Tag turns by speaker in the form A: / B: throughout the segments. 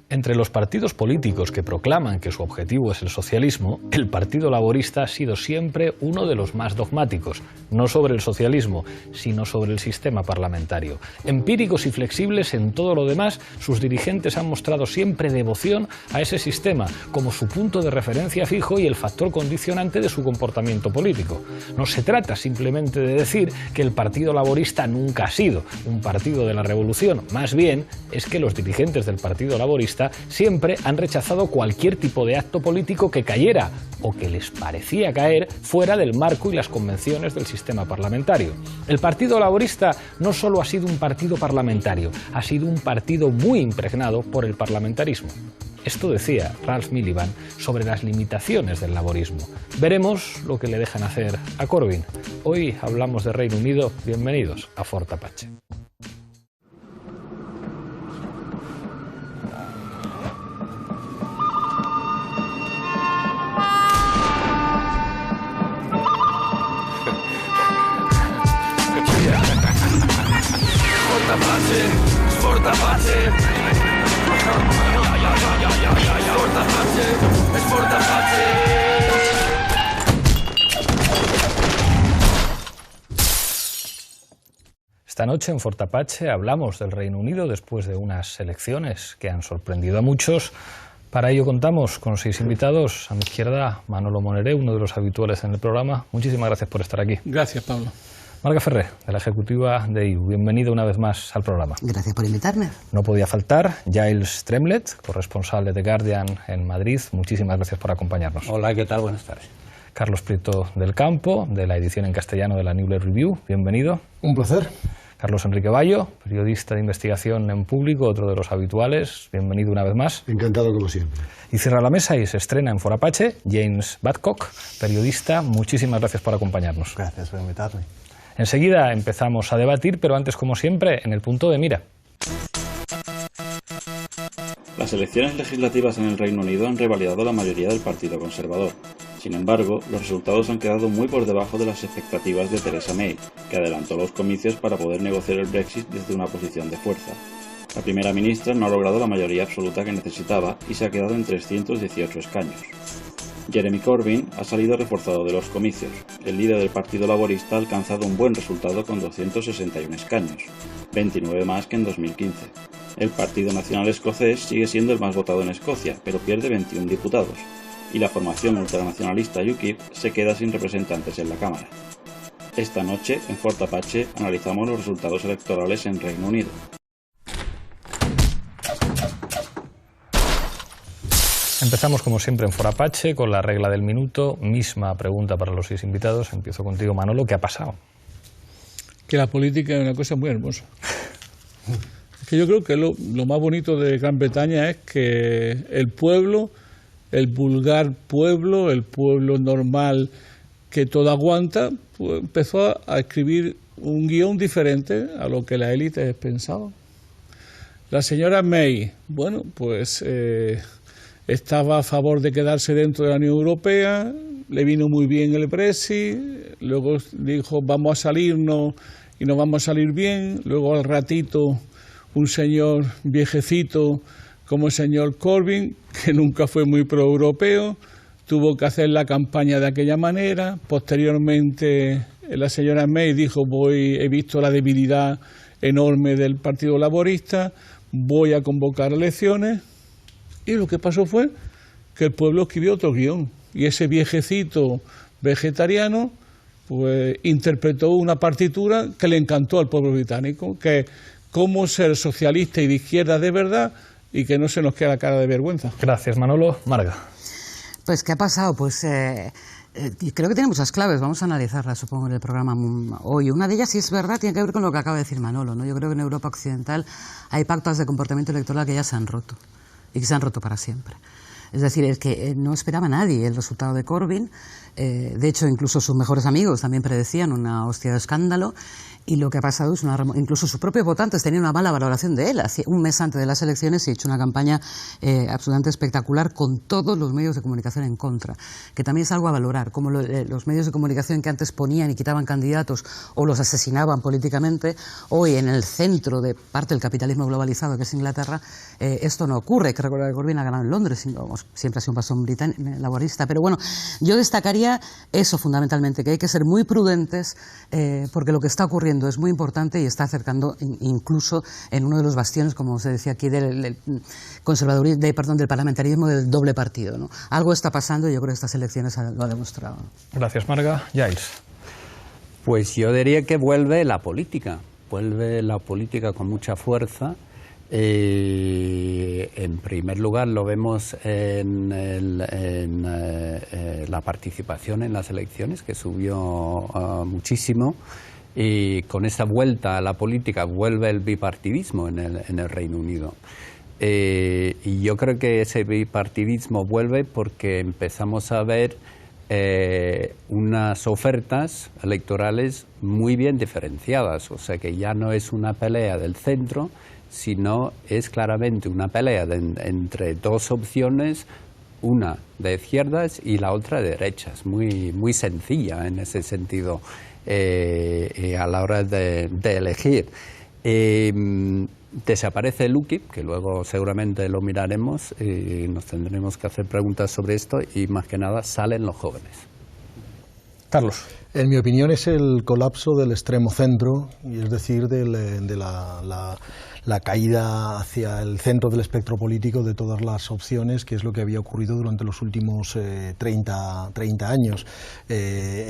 A: Entre los partidos políticos que proclaman que su objetivo es el socialismo, el Partido Laborista ha sido siempre uno de los más dogmáticos, no sobre el socialismo, sino sobre el sistema parlamentario. Empíricos y flexibles en todo lo demás, sus dirigentes han mostrado siempre devoción a ese sistema como su punto de referencia fijo y el factor condicionante de su comportamiento político. No se trata simplemente de decir que el Partido Laborista nunca ha sido un partido de la revolución, más bien es que los dirigentes del Partido Laborista siempre han rechazado cualquier tipo de acto político que cayera o que les parecía caer fuera del marco y las convenciones del sistema parlamentario. El Partido Laborista no solo ha sido un partido parlamentario, ha sido un partido muy impregnado por el parlamentarismo. Esto decía Ralph Miliband sobre las limitaciones del laborismo. Veremos lo que le dejan hacer a Corbyn. Hoy hablamos de Reino Unido. Bienvenidos a Fort Apache.
B: Fort Apache. Es Fort Apache.
A: Esta noche en Fort Apache hablamos del Reino Unido después de unas elecciones que han sorprendido a muchos. Para ello contamos con 6 invitados. A mi izquierda, Manolo Moneré, uno de los habituales en el programa. Muchísimas gracias por estar aquí.
C: Gracias, Pablo.
A: Marga Ferrer, de la ejecutiva de EU. Bienvenido una vez más al programa.
D: Gracias por invitarme.
A: No podía faltar Giles Tremlett, corresponsal de The Guardian en Madrid. Muchísimas gracias por acompañarnos.
E: Hola, ¿qué tal? Buenas tardes.
A: Carlos Prieto del Campo, de la edición en castellano de la New York Review. Bienvenido.
F: Un placer.
A: Carlos Enrique Bayo, periodista de investigación en Público, otro de los habituales. Bienvenido una vez más.
F: Encantado como siempre.
A: Y cierra la mesa y se estrena en Fort Apache James Badcock, periodista. Muchísimas gracias por acompañarnos.
E: Gracias por invitarme.
A: Enseguida empezamos a debatir, pero antes, como siempre, en el punto de mira.
G: Las elecciones legislativas en el Reino Unido han revalidado la mayoría del Partido Conservador. Sin embargo, los resultados han quedado muy por debajo de las expectativas de Theresa May, que adelantó los comicios para poder negociar el Brexit desde una posición de fuerza. La primera ministra no ha logrado la mayoría absoluta que necesitaba y se ha quedado en 318 escaños. Jeremy Corbyn ha salido reforzado de los comicios. El líder del Partido Laborista ha alcanzado un buen resultado con 261 escaños, 29 más que en 2015. El Partido Nacional Escocés sigue siendo el más votado en Escocia, pero pierde 21 diputados. Y la formación ultranacionalista UKIP se queda sin representantes en la Cámara. Esta noche, en Fort Apache, analizamos los resultados electorales en Reino Unido.
A: Empezamos como siempre en Fort Apache con la regla del minuto. Misma pregunta para los 6 invitados. Empiezo contigo, Manolo. ¿Qué ha pasado?
C: Que la política es una cosa muy hermosa. Es que yo creo que lo más bonito de Gran Bretaña es que el pueblo, el vulgar pueblo, el pueblo normal que todo aguanta, pues empezó a escribir un guión diferente a lo que la élite pensaba. La señora May, bueno, pues estaba a favor de quedarse dentro de la Unión Europea, le vino muy bien el Brexit, luego dijo vamos a salirnos y nos vamos a salir bien, luego al ratito un señor viejecito como el señor Corbyn, que nunca fue muy pro-europeo, tuvo que hacer la campaña de aquella manera. Posteriormente la señora May dijo he visto la debilidad enorme del Partido Laborista, voy a convocar elecciones. Y lo que pasó fue que el pueblo escribió otro guión. Y ese viejecito vegetariano pues interpretó una partitura que le encantó al pueblo británico, que cómo ser socialista y de izquierda de verdad y que no se nos quede la cara de vergüenza.
A: Gracias, Manolo. Marga.
D: Pues, ¿qué ha pasado? Pues creo que tiene muchas claves, vamos a analizarlas, supongo, en el programa hoy. Una de ellas, si es verdad, tiene que ver con lo que acaba de decir Manolo, ¿no? Yo creo que en Europa Occidental hay pactos de comportamiento electoral que ya se han roto, y que se han roto para siempre. Es decir, el que no esperaba nadie el resultado de Corbyn. De hecho, incluso sus mejores amigos también predecían una hostia de escándalo. Y lo que ha pasado es incluso sus propios votantes tenían una mala valoración de él. Hace un mes antes de las elecciones se ha hecho una campaña absolutamente espectacular con todos los medios de comunicación en contra, que también es algo a valorar, como los medios de comunicación que antes ponían y quitaban candidatos o los asesinaban políticamente, hoy en el centro de parte del capitalismo globalizado que es Inglaterra, esto no ocurre. Hay que recordar que Corbyn ha ganado en Londres, siempre ha sido un bastón laborista, pero bueno, yo destacaría eso fundamentalmente, que hay que ser muy prudentes porque lo que está ocurriendo es muy importante y está acercando incluso en uno de los bastiones, como se decía aquí, del parlamentarismo del doble partido, ¿no? Algo está pasando y yo creo que estas elecciones lo han demostrado.
A: Gracias, Marga. Giles.
E: Pues yo diría que vuelve la política con mucha fuerza. En primer lugar lo vemos en la participación en las elecciones, que subió muchísimo. Y con esa vuelta a la política vuelve el bipartidismo en el Reino Unido. Y yo creo que ese bipartidismo vuelve porque empezamos a ver unas ofertas electorales muy bien diferenciadas. O sea que ya no es una pelea del centro, sino es claramente una pelea entre dos opciones, una de izquierdas y la otra de derechas, muy sencilla en ese sentido. A la hora de elegir. Desaparece el UKIP, que luego seguramente lo miraremos y nos tendremos que hacer preguntas sobre esto, y más que nada salen los jóvenes.
A: Carlos.
F: En mi opinión es el colapso del extremo centro, y es decir, de la caída hacia el centro del espectro político de todas las opciones, que es lo que había ocurrido durante los últimos 30 años.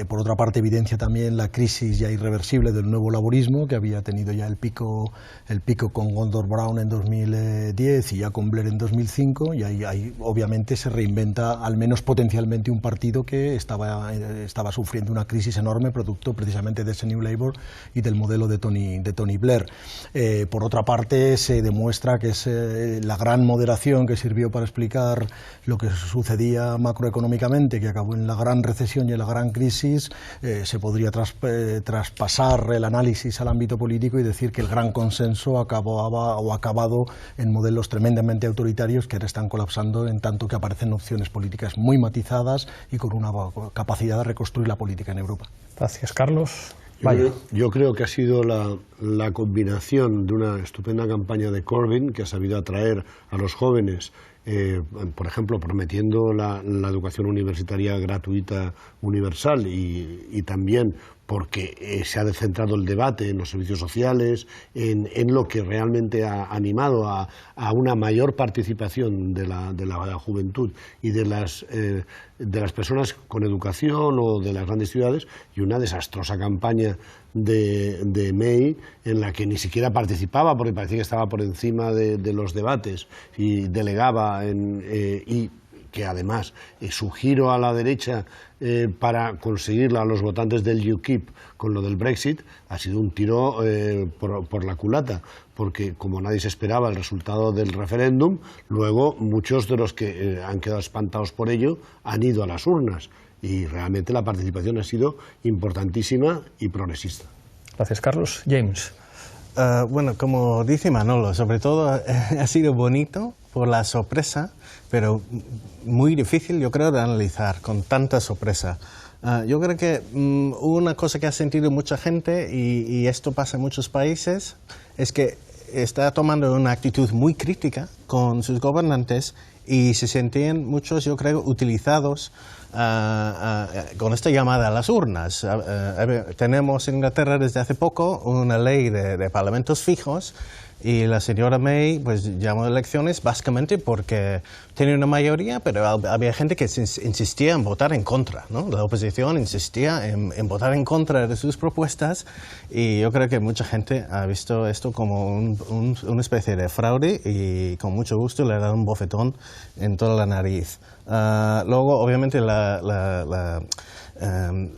F: Por otra parte, evidencia también la crisis ya irreversible del nuevo laborismo, que había tenido ya el pico con Gordon Brown en 2010 y ya con Blair en 2005, y ahí obviamente se reinventa, al menos potencialmente, un partido que estaba sufriendo una crisis enorme, producto precisamente de ese New Labour y del modelo de Tony Blair. Por otra parte, se demuestra que es la gran moderación que sirvió para explicar lo que sucedía macroeconómicamente, que acabó en la gran recesión y en la gran crisis. Se podría traspasar el análisis al ámbito político y decir que el gran consenso ha acabado en modelos tremendamente autoritarios que ahora están colapsando, en tanto que aparecen opciones políticas muy matizadas y con una capacidad de reconstruir la política en Europa.
A: Gracias, Carlos.
H: Yo creo que ha sido la combinación de una estupenda campaña de Corbyn, que ha sabido atraer a los jóvenes, por ejemplo, prometiendo la educación universitaria gratuita universal, y también porque se ha descentrado el debate en los servicios sociales, en lo que realmente ha animado a una mayor participación de la juventud y de las personas con educación o de las grandes ciudades, y una desastrosa campaña de May en la que ni siquiera participaba porque parecía que estaba por encima de los debates y delegaba y que además su giro a la derecha para conseguir a los votantes del UKIP con lo del Brexit ha sido un tiro por la culata, porque como nadie se esperaba el resultado del referéndum, luego muchos de los que han quedado espantados por ello han ido a las urnas, y realmente la participación ha sido importantísima y progresista.
A: Gracias, Carlos. James.
I: Bueno, como dice Manolo, sobre todo ha sido bonito por la sorpresa, pero muy difícil, yo creo, de analizar con tanta sorpresa. Yo creo que una cosa que ha sentido mucha gente, y esto pasa en muchos países, es que está tomando una actitud muy crítica con sus gobernantes y se sentían muchos, yo creo, utilizados con esta llamada a las urnas. Tenemos en Inglaterra desde hace poco una ley de parlamentos fijos, y la señora May pues llamó a elecciones básicamente porque tenía una mayoría, pero había gente que insistía en votar en contra, ¿no? La oposición insistía en votar en contra de sus propuestas, y yo creo que mucha gente ha visto esto como una especie de fraude, y con mucho gusto le ha dado un bofetón en toda la nariz. Luego, obviamente,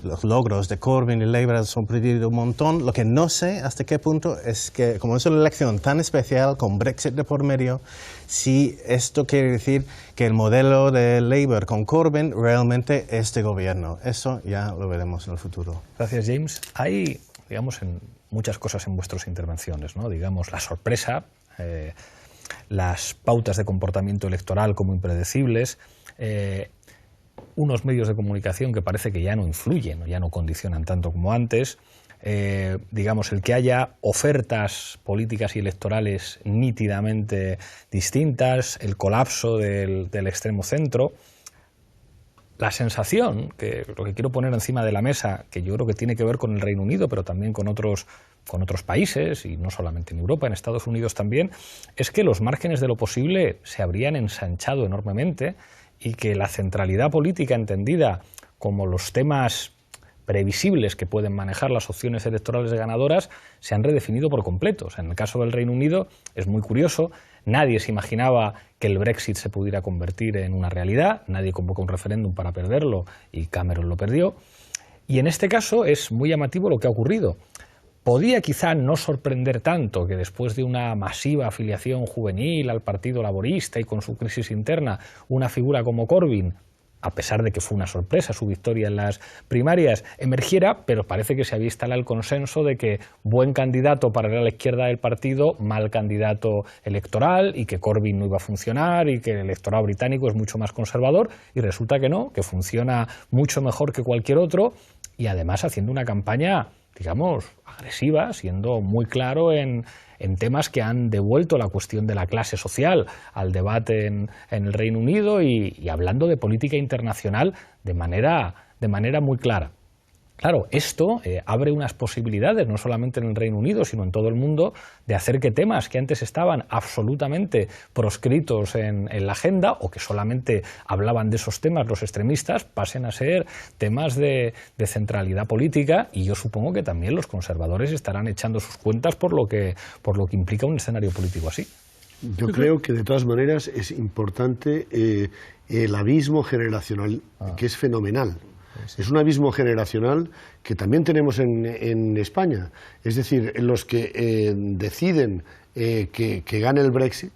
I: los logros de Corbyn y Labour han sorprendido un montón. Lo que no sé hasta qué punto es que, como es una elección tan especial con Brexit de por medio, si esto quiere decir que el modelo de Labour con Corbyn realmente es de gobierno. Eso ya lo veremos en el futuro.
A: Gracias, James. Hay, digamos, muchas cosas en vuestras intervenciones, ¿no? Digamos, la sorpresa, las pautas de comportamiento electoral como impredecibles, unos medios de comunicación que parece que ya no influyen o ya no condicionan tanto como antes, digamos, el que haya ofertas políticas y electorales nítidamente distintas, el colapso del extremo centro. La sensación, que lo que quiero poner encima de la mesa, que yo creo que tiene que ver con el Reino Unido, pero también con otros países, y no solamente en Europa, en Estados Unidos también, es que los márgenes de lo posible se habrían ensanchado enormemente y que la centralidad política entendida como los temas previsibles que pueden manejar las opciones electorales ganadoras se han redefinido por completo. O sea, en el caso del Reino Unido es muy curioso, nadie se imaginaba que el Brexit se pudiera convertir en una realidad, nadie convocó un referéndum para perderlo y Cameron lo perdió. Y en este caso es muy llamativo lo que ha ocurrido. Podía quizá no sorprender tanto que después de una masiva afiliación juvenil al Partido Laborista y con su crisis interna, una figura como Corbyn, a pesar de que fue una sorpresa su victoria en las primarias, emergiera, pero parece que se había instalado el consenso de que buen candidato para la izquierda del partido, mal candidato electoral, y que Corbyn no iba a funcionar y que el electorado británico es mucho más conservador, y resulta que no, que funciona mucho mejor que cualquier otro, y además haciendo una campaña, digamos, agresiva, siendo muy claro en temas que han devuelto la cuestión de la clase social al debate en el Reino Unido y hablando de política internacional de manera muy clara. Claro, esto abre unas posibilidades, no solamente en el Reino Unido, sino en todo el mundo, de hacer que temas que antes estaban absolutamente proscritos en la agenda o que solamente hablaban de esos temas los extremistas, pasen a ser temas de centralidad política, y yo supongo que también los conservadores estarán echando sus cuentas por lo que implica un escenario político así.
H: Yo creo que de todas maneras es importante el abismo generacional, que es fenomenal. Es un abismo generacional que también tenemos en España. Es decir, los que deciden que gane el Brexit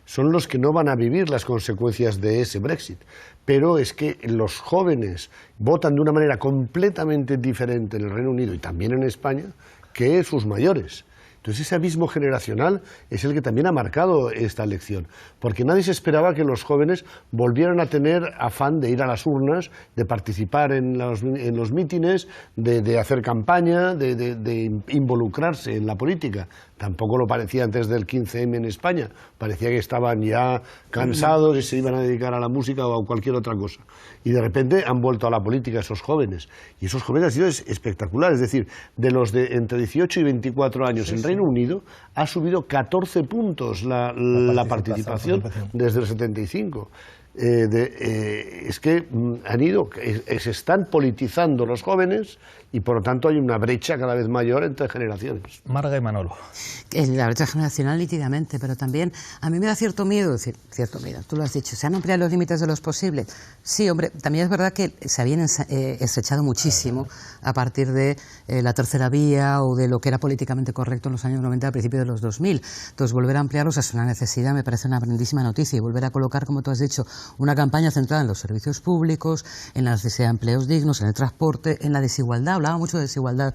H: son los que no van a vivir las consecuencias de ese Brexit. Pero es que los jóvenes votan de una manera completamente diferente en el Reino Unido y también en España que sus mayores. Entonces ese abismo generacional es el que también ha marcado esta elección, porque nadie se esperaba que los jóvenes volvieran a tener afán de ir a las urnas, de participar en los mítines, de hacer campaña, de involucrarse en la política. Tampoco lo parecía antes del 15M en España, parecía que estaban ya cansados y se iban a dedicar a la música o a cualquier otra cosa. Y de repente han vuelto a la política esos jóvenes, y esos jóvenes han sido espectaculares, es decir, de los de entre 18 y 24 años en Reino Unido ha subido 14 puntos la participación desde el 75. Es que se están politizando los jóvenes y por lo tanto hay una brecha cada vez mayor entre generaciones.
A: Marga y Manolo.
D: La brecha generacional nítidamente, pero también a mí me da cierto miedo, tú lo has dicho, ¿se han ampliado los límites de los posibles? Sí, hombre, también es verdad que se habían estrechado muchísimo a partir de la tercera vía o de lo que era políticamente correcto en los años 90, a principios de los 2000. Entonces, volver a ampliarlos es una necesidad, me parece una grandísima noticia, y volver a colocar, como tú has dicho, una campaña centrada en los servicios públicos, en la necesidad de empleos dignos, en el transporte, en la desigualdad. Hablaba mucho de desigualdad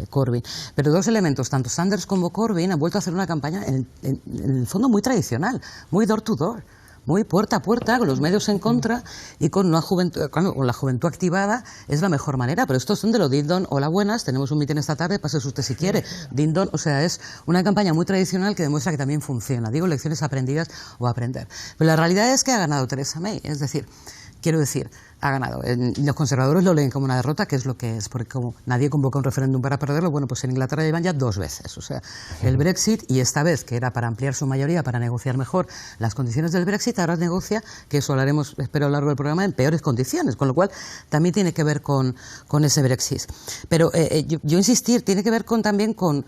D: Corbyn. Pero dos elementos, tanto Sanders como Corbyn han vuelto a hacer una campaña en el fondo muy tradicional, muy door to door, muy puerta a puerta, con los medios en contra y con la juventud activada. Es la mejor manera, pero estos son de lo din-don, hola buenas, tenemos un mitin esta tarde, pase usted si quiere, din-don, o sea, es una campaña muy tradicional que demuestra que también funciona, digo, lecciones aprendidas o aprender. Pero la realidad es que ha ganado Theresa May, es decir, quiero decir, ha ganado. Los conservadores lo leen como una derrota, que es lo que es, porque como nadie convoca un referéndum para perderlo, bueno, pues en Inglaterra llevan ya 2 veces. O sea, el Brexit, y esta vez que era para ampliar su mayoría, para negociar mejor las condiciones del Brexit, ahora negocia, que eso hablaremos, espero, a lo largo del programa, en peores condiciones, con lo cual también tiene que ver con ese Brexit. Pero yo insistir, tiene que ver también con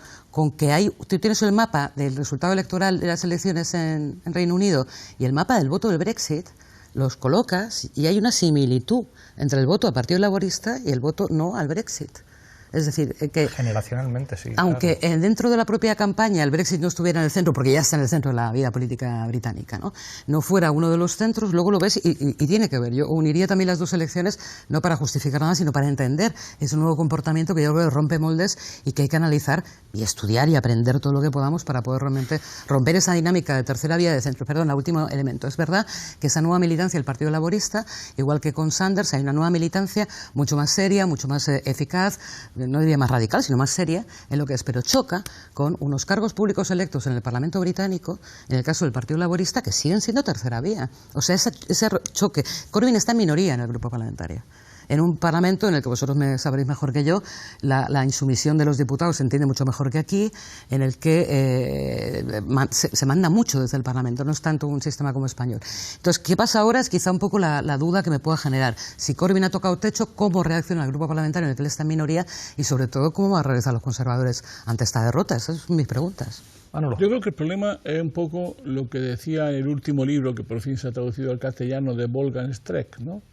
D: que tú tienes el mapa del resultado electoral de las elecciones en Reino Unido y el mapa del voto del Brexit. los colocas y hay una similitud entre el voto al Partido Laborista y el voto no al Brexit. Es decir, que
A: generacionalmente sí.
D: Aunque
A: claro.
D: Dentro de la propia campaña el Brexit no estuviera en el centro, porque ya está en el centro de la vida política británica, no fuera uno de los centros, luego lo ves y tiene que ver. Yo uniría también las dos elecciones, no para justificar nada, sino para entender ese nuevo comportamiento que yo creo que rompe moldes y que hay que analizar y estudiar y aprender todo lo que podamos para poder realmente romper esa dinámica de tercera vía de centro. Perdón, el último elemento. Es verdad que esa nueva militancia del Partido Laborista, igual que con Sanders, hay una nueva militancia mucho más seria, mucho más eficaz, no diría más radical, sino más seria en lo que es, pero choca con unos cargos públicos electos en el Parlamento británico, en el caso del Partido Laborista, que siguen siendo tercera vía. O sea, ese choque. Corbyn está en minoría en el grupo parlamentario. En un parlamento en el que vosotros sabréis mejor que yo, la insumisión de los diputados se entiende mucho mejor que aquí, en el que se manda mucho desde el Parlamento, no es tanto un sistema como español. Entonces, ¿qué pasa ahora? Es quizá un poco la duda que me pueda generar. Si Corbyn ha tocado techo, ¿cómo reacciona el grupo parlamentario en el que él está en minoría? Y sobre todo, ¿cómo va a regresar los conservadores ante esta derrota? Esas son mis preguntas.
C: Yo creo que el problema es un poco lo que decía en el último libro, que por fin se ha traducido al castellano, de Wolfgang Streeck, ¿no?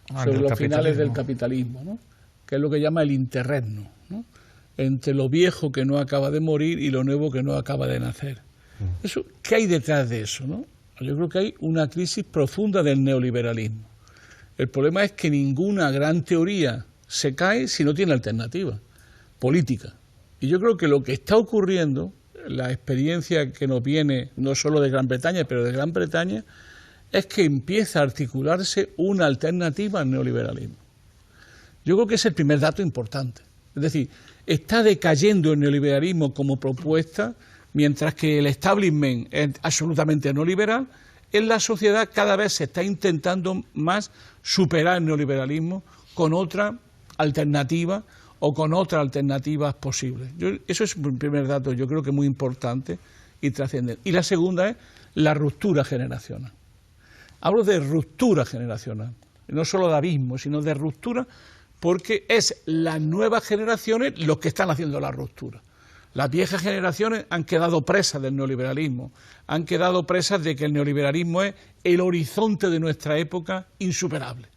C: Sobre los finales del capitalismo, ¿no? Que es lo que llama el interregno, ¿no? Entre lo viejo que no acaba de morir y lo nuevo que no acaba de nacer. Eso, ¿qué hay detrás de eso, no? Yo creo que hay una crisis profunda del neoliberalismo. El problema es que ninguna gran teoría se cae si no tiene alternativa política. Y yo creo que lo que está ocurriendo, la experiencia que nos viene no solo de Gran Bretaña, pero de Gran Bretaña, es que empieza a articularse una alternativa al neoliberalismo. Yo creo que es el primer dato importante. Es decir, está decayendo el neoliberalismo como propuesta, mientras que el establishment es absolutamente no liberal. En la sociedad cada vez se está intentando más superar el neoliberalismo con otra alternativa o con otras alternativas posibles. Eso es un primer dato, yo creo que muy importante y trascendente. Y la segunda es la ruptura generacional. Hablo de ruptura generacional, no solo de abismo, sino de ruptura, porque es las nuevas generaciones los que están haciendo la ruptura. Las viejas generaciones han quedado presas del neoliberalismo, han quedado presas de que el neoliberalismo es el horizonte de nuestra época insuperable.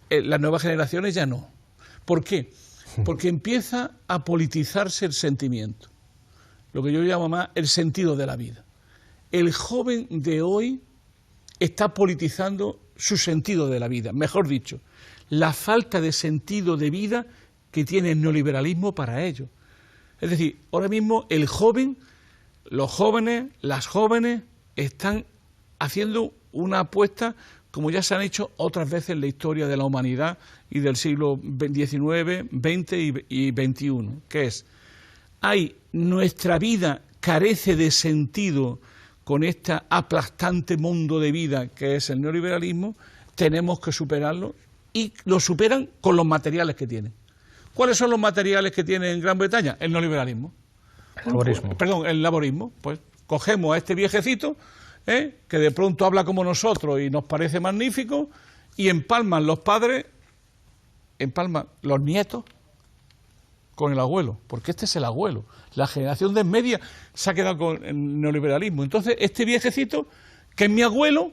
C: Las nuevas generaciones ya no. ¿Por qué? Porque empieza a politizarse el sentimiento, lo que yo llamo más el sentido de la vida. El joven de hoy está politizando su sentido de la vida, mejor dicho, la falta de sentido de vida que tiene el neoliberalismo para ellos. Es decir, ahora mismo el joven, los jóvenes, las jóvenes están haciendo una apuesta como ya se han hecho otras veces en la historia de la humanidad y del siglo XIX, XX y XXI, que es, nuestra vida carece de sentido con este aplastante mundo de vida que es el neoliberalismo, tenemos que superarlo y lo superan con los materiales que tienen. ¿Cuáles son los materiales que tiene en Gran Bretaña? El neoliberalismo.
A: El laborismo.
C: Perdón, el laborismo. Pues cogemos a este viejecito, que de pronto habla como nosotros y nos parece magnífico, y empalman los padres, empalman los nietos con el abuelo, porque este es el abuelo. La generación de media se ha quedado con el neoliberalismo. Entonces, este viejecito, que es mi abuelo,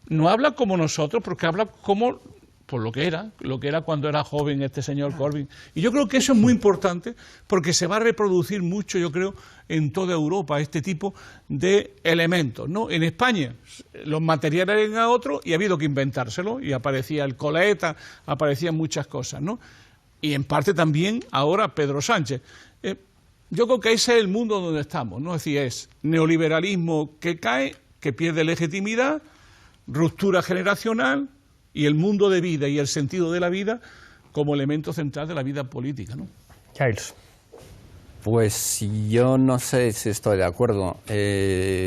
C: no habla como nosotros, porque habla como por lo que era cuando era joven este señor Corbyn. Y yo creo que eso es muy importante, porque se va a reproducir mucho, yo creo, en toda Europa, este tipo de elementos, ¿no? En España, los materiales eran a otros y ha habido que inventárselo, y aparecía el coleta, aparecían muchas cosas, ¿no? Y en parte también ahora Pedro Sánchez. Yo creo que ese es el mundo donde estamos, ¿no? Es decir, es neoliberalismo que cae, que pierde legitimidad, ruptura generacional y el mundo de vida y el sentido de la vida como elemento central de la vida política, ¿no?
A: Giles.
E: Pues yo no sé si estoy de acuerdo,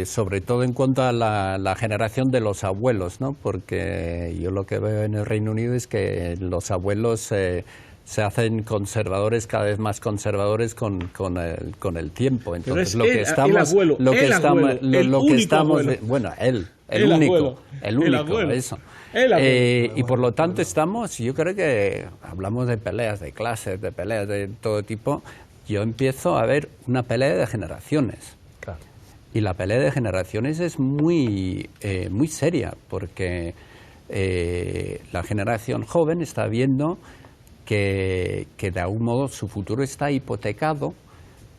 E: sobre todo en cuanto a la generación de los abuelos, ¿no? Porque yo lo que veo en el Reino Unido es que los abuelos se hacen conservadores, cada vez más conservadores con el tiempo. Entonces lo que estamos, bueno, el único, eso. Y por lo tanto estamos, yo creo que hablamos de peleas de clases, de peleas de todo tipo. Yo empiezo a ver una pelea de generaciones. Claro. Y la pelea de generaciones es muy seria, porque la generación joven está viendo que de algún modo su futuro está hipotecado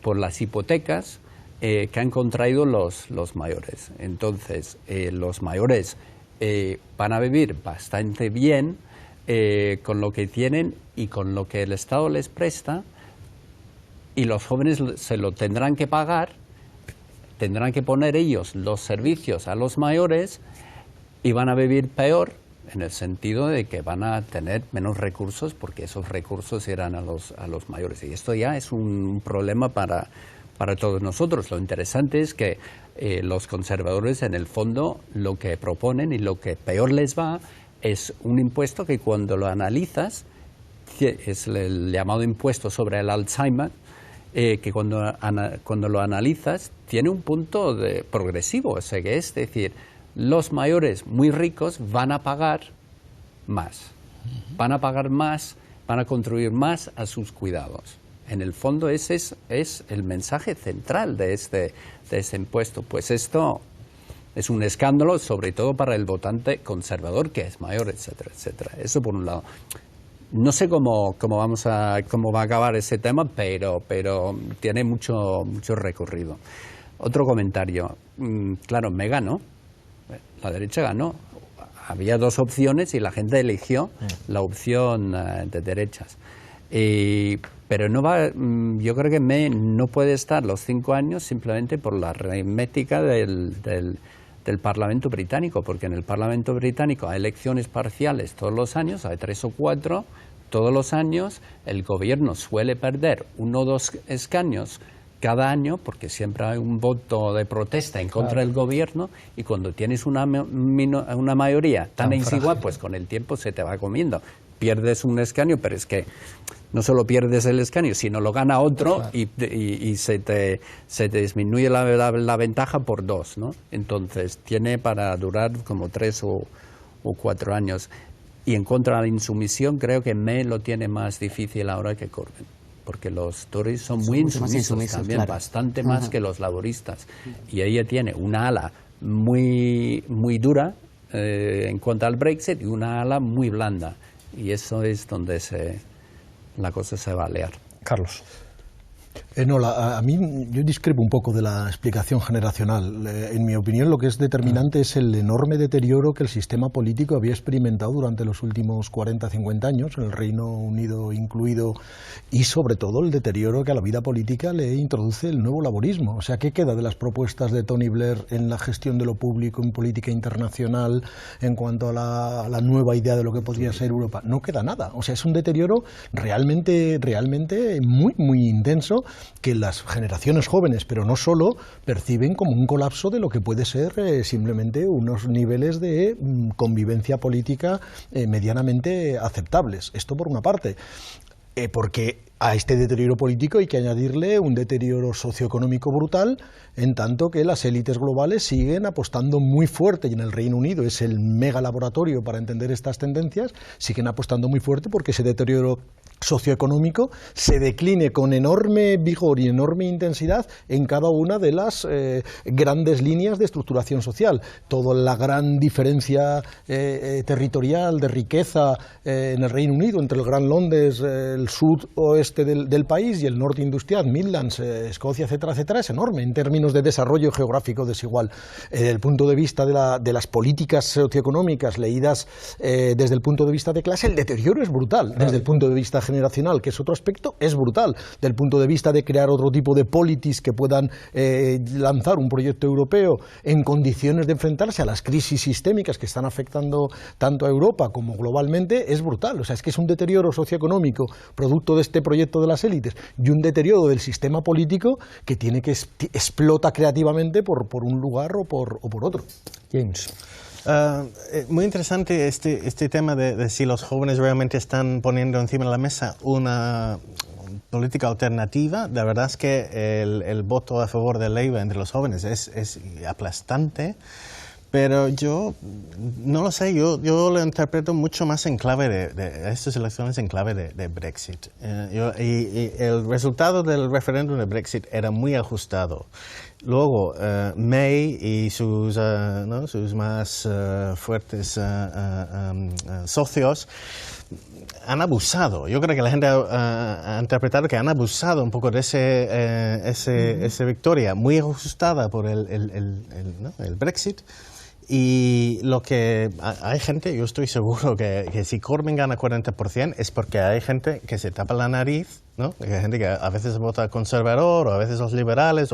E: por las hipotecas que han contraído los mayores. Entonces, los mayores van a vivir bastante bien con lo que tienen y con lo que el Estado les presta, y los jóvenes se lo tendrán que pagar, tendrán que poner ellos los servicios a los mayores y van a vivir peor, en el sentido de que van a tener menos recursos porque esos recursos irán a los mayores. Y esto ya es un problema para todos nosotros. Lo interesante es que los conservadores, en el fondo, lo que proponen y lo que peor les va es un impuesto que, cuando lo analizas, es el llamado impuesto sobre el Alzheimer, que cuando lo analizas tiene un punto progresivo, o sea, que es decir, los mayores muy ricos van a pagar más, van a contribuir más a sus cuidados. En el fondo ese es el mensaje central de este impuesto. Pues esto es un escándalo, sobre todo para el votante conservador, que es mayor, etcétera, etcétera. Eso por un lado. No sé cómo va a acabar ese tema, pero tiene mucho recorrido. Otro comentario. Claro, me ganó. La derecha ganó. Había dos opciones y la gente eligió la opción de derechas. Pero yo creo que no puede estar los 5 años simplemente por la aritmética del Parlamento británico, porque en el Parlamento británico hay elecciones parciales todos los años, hay 3 o 4 todos los años. El gobierno suele perder 1 o 2 escaños cada año, porque siempre hay un voto de protesta en contra del gobierno, y cuando tienes una mayoría tan desigual, pues con el tiempo se te va comiendo. Pierdes un escaño, pero es que no solo pierdes el escaño, sino lo gana otro, y se te disminuye la ventaja por 2, ¿no? Entonces tiene para durar como 3 o 4 años. Y en contra de la insumisión, creo que May lo tiene más difícil ahora que Corbyn, porque los Tories son muy insumisos también, claro, bastante más que los laboristas. Y ella tiene una ala muy dura en cuanto al Brexit y una ala muy blanda. Y eso es donde la cosa se va a liar.
A: Carlos.
F: A mí yo discrepo un poco de la explicación generacional. En mi opinión, lo que es determinante es el enorme deterioro que el sistema político había experimentado durante los últimos 40-50 años, en el Reino Unido incluido, y sobre todo el deterioro que a la vida política le introduce el nuevo laborismo. O sea, ¿qué queda de las propuestas de Tony Blair en la gestión de lo público, en política internacional, en cuanto a la nueva idea de lo que podría ser Europa? No queda nada. O sea, es un deterioro realmente muy intenso, que las generaciones jóvenes, pero no solo, perciben como un colapso de lo que puede ser simplemente unos niveles de convivencia política medianamente aceptables. Esto por una parte. Porque a este deterioro político hay que añadirle un deterioro socioeconómico brutal, en tanto que las élites globales siguen apostando muy fuerte, y en el Reino Unido es el mega laboratorio para entender estas tendencias, siguen apostando muy fuerte porque ese deterioro socioeconómico se decline con enorme vigor y enorme intensidad en cada una de las grandes líneas de estructuración social. Toda la gran diferencia territorial de riqueza en el Reino Unido entre el Gran Londres, el sudoeste del país, y el norte industrial, Midlands, Escocia, etcétera, etcétera, es enorme en términos de desarrollo geográfico desigual. Desde el punto de vista de las políticas socioeconómicas leídas desde el punto de vista de clase, el deterioro es brutal. Desde el punto de vista generacional, que es otro aspecto, es brutal. Del punto de vista de crear otro tipo de politis que puedan lanzar un proyecto europeo en condiciones de enfrentarse a las crisis sistémicas que están afectando tanto a Europa como globalmente, es brutal. O sea, es que es un deterioro socioeconómico producto de este proyecto de las élites, y un deterioro del sistema político que tiene que explota creativamente por un lugar o por otro.
A: James.
I: Muy interesante este tema de si los jóvenes realmente están poniendo encima de la mesa una política alternativa. La verdad es que el voto a favor de Labour entre los jóvenes es aplastante, pero yo no lo sé, yo lo interpreto mucho más en clave de estas elecciones, en clave de Brexit. Y el resultado del referéndum de Brexit era muy ajustado. Luego, May y sus, ¿no?, sus más fuertes socios han abusado. Yo creo que la gente ha interpretado que han abusado un poco de esa victoria muy ajustada por el Brexit. Y lo que hay gente, yo estoy seguro que si Corbyn gana 40% es porque hay gente que se tapa la nariz, ¿no? Hay gente que a veces vota conservador o a veces los liberales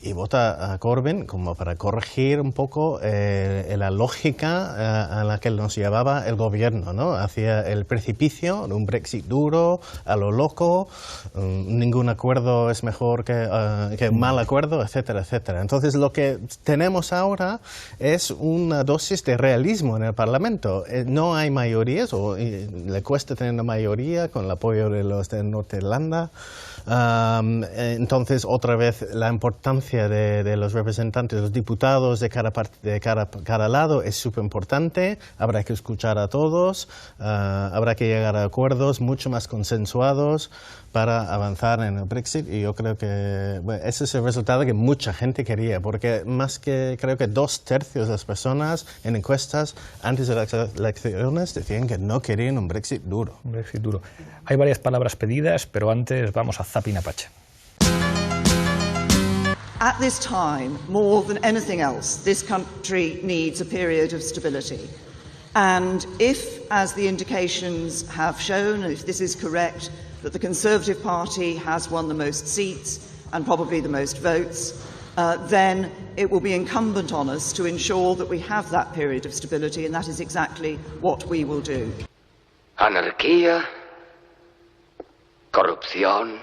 I: y vota a Corbyn como para corregir un poco la lógica a la que nos llevaba el gobierno, ¿no? Hacia el precipicio de un Brexit duro, a lo loco, ningún acuerdo es mejor que un mal acuerdo, etcétera, etcétera. Entonces lo que tenemos ahora es una dosis de realismo en el Parlamento. No hay mayorías, le cuesta tener una mayoría con el apoyo de los de Norte Irlanda. Entonces, otra vez, la importancia de los representantes, los diputados de cada lado es súper importante. Habrá que escuchar a todos, habrá que llegar a acuerdos mucho más consensuados para avanzar en el Brexit, y yo creo que ese es el resultado que mucha gente quería, porque creo que 2/3 de las personas en encuestas antes de las elecciones decían que no querían un Brexit duro.
A: Un Brexit duro. Hay varias palabras pedidas, pero antes vamos a Zapping Apache.
J: At this time, more than anything else, this country needs a period of stability. And if, as the indications have shown, if this is correct, that the Conservative Party has won the most seats and probably the most votes, then it will be incumbent on us to ensure that we have that period of stability, and that is exactly what we will do.
K: Anarquía, corrupción,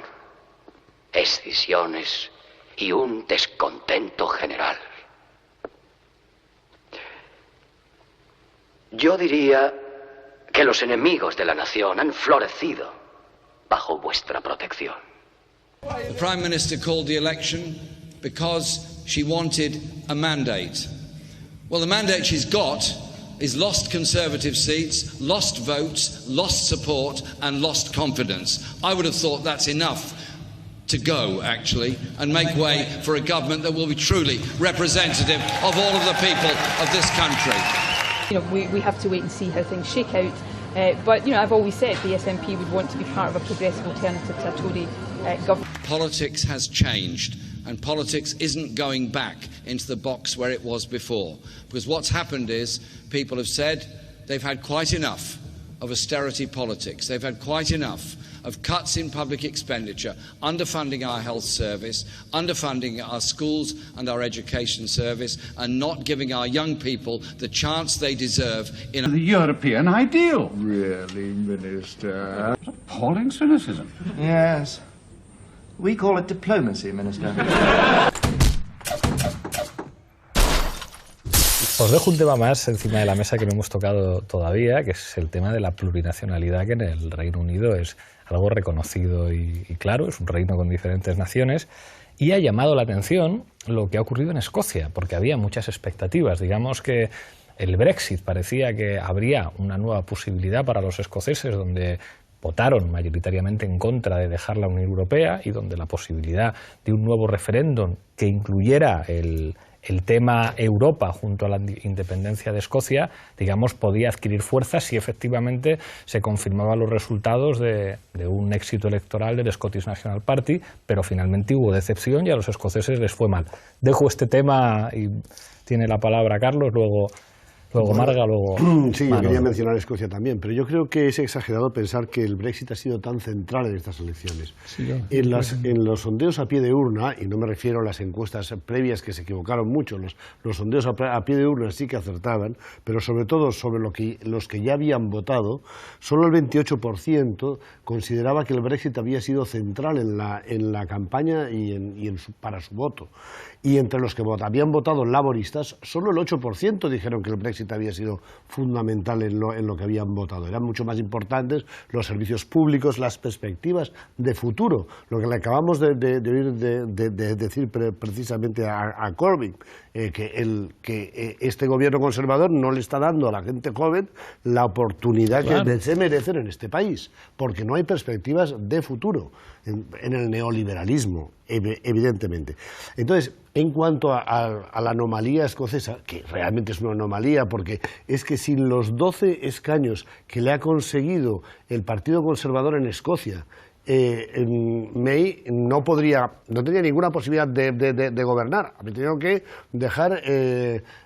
K: escisiones y un descontento general. Yo diría que los enemigos de la nación han florecido bajo vuestra protección.
L: The Prime Minister called the election because she wanted a mandate. Well, the mandate she's got is lost Conservative seats, lost votes, lost support and lost confidence. I would have thought that's enough to go, actually, and make way for a government that will be truly representative of all of the people of this country.
M: You know, we have to wait and see how things shake out. But, you know, I've always said the SNP would want to be part of a progressive alternative to a Tory government.
L: Politics has changed, and politics isn't going back into the box where it was before. Because what's happened is people have said they've had quite enough of austerity politics. They've had quite enough of cuts in public expenditure, underfunding our health service, underfunding our schools and our education service, and not giving our young people the chance they deserve in
N: the European ideal. Really, Minister? Appalling cynicism.
O: Yes. We call it diplomacy, Minister.
A: Os dejo un tema más encima de la mesa que no hemos tocado todavía, que es el tema de la plurinacionalidad, que en el Reino Unido es algo reconocido y claro, es un reino con diferentes naciones, y ha llamado la atención lo que ha ocurrido en Escocia, porque había muchas expectativas. Digamos que el Brexit parecía que habría una nueva posibilidad para los escoceses, donde votaron mayoritariamente en contra de dejar la Unión Europea y donde la posibilidad de un nuevo referéndum que incluyera el tema Europa junto a la independencia de Escocia, digamos, podía adquirir fuerza si efectivamente se confirmaban los resultados de un éxito electoral del Scottish National Party, pero finalmente hubo decepción y a los escoceses les fue mal. Dejo este tema y tiene la palabra Carlos, luego Marga, luego
H: Sí, yo quería mencionar Escocia también, pero yo creo que es exagerado pensar que el Brexit ha sido tan central en estas elecciones. Sí, en los sondeos a pie de urna, y no me refiero a las encuestas previas que se equivocaron mucho, los sondeos a pie de urna sí que acertaban, pero sobre todo sobre los que ya habían votado, solo el 28% consideraba que el Brexit había sido central en la campaña para su voto. Y entre los que habían votado laboristas, solo el 8% dijeron que el Brexit había sido fundamental en lo que habían votado. Eran mucho más importantes los servicios públicos, las perspectivas de futuro. Lo que le acabamos de oír decir precisamente a Corbyn, que este gobierno conservador no le está dando a la gente joven la oportunidad que se merecen en este país, porque no hay perspectivas de futuro en el neoliberalismo. evidentemente. Entonces, en cuanto a la anomalía escocesa, que realmente es una anomalía, porque es que sin los 12 escaños que le ha conseguido el Partido Conservador en Escocia, May no tenía ninguna posibilidad de gobernar, ha tenido que dejar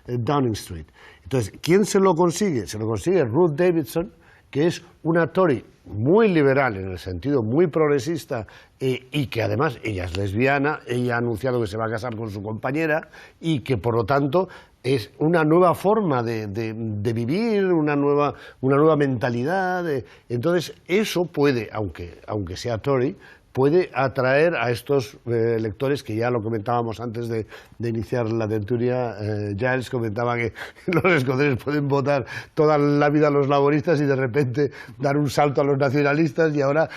H: Downing Street. Entonces, ¿quién se lo consigue? Se lo consigue Ruth Davidson, que es una Tory muy liberal, en el sentido muy progresista, y que además ella es lesbiana, ella ha anunciado que se va a casar con su compañera, y que por lo tanto es una nueva forma de vivir, una nueva mentalidad. Entonces eso puede, aunque sea Tory, puede atraer a estos electores que ya lo comentábamos antes de iniciar la tertulia. Giles comentaba que los escoceses pueden votar toda la vida a los laboristas y de repente dar un salto a los nacionalistas y ahora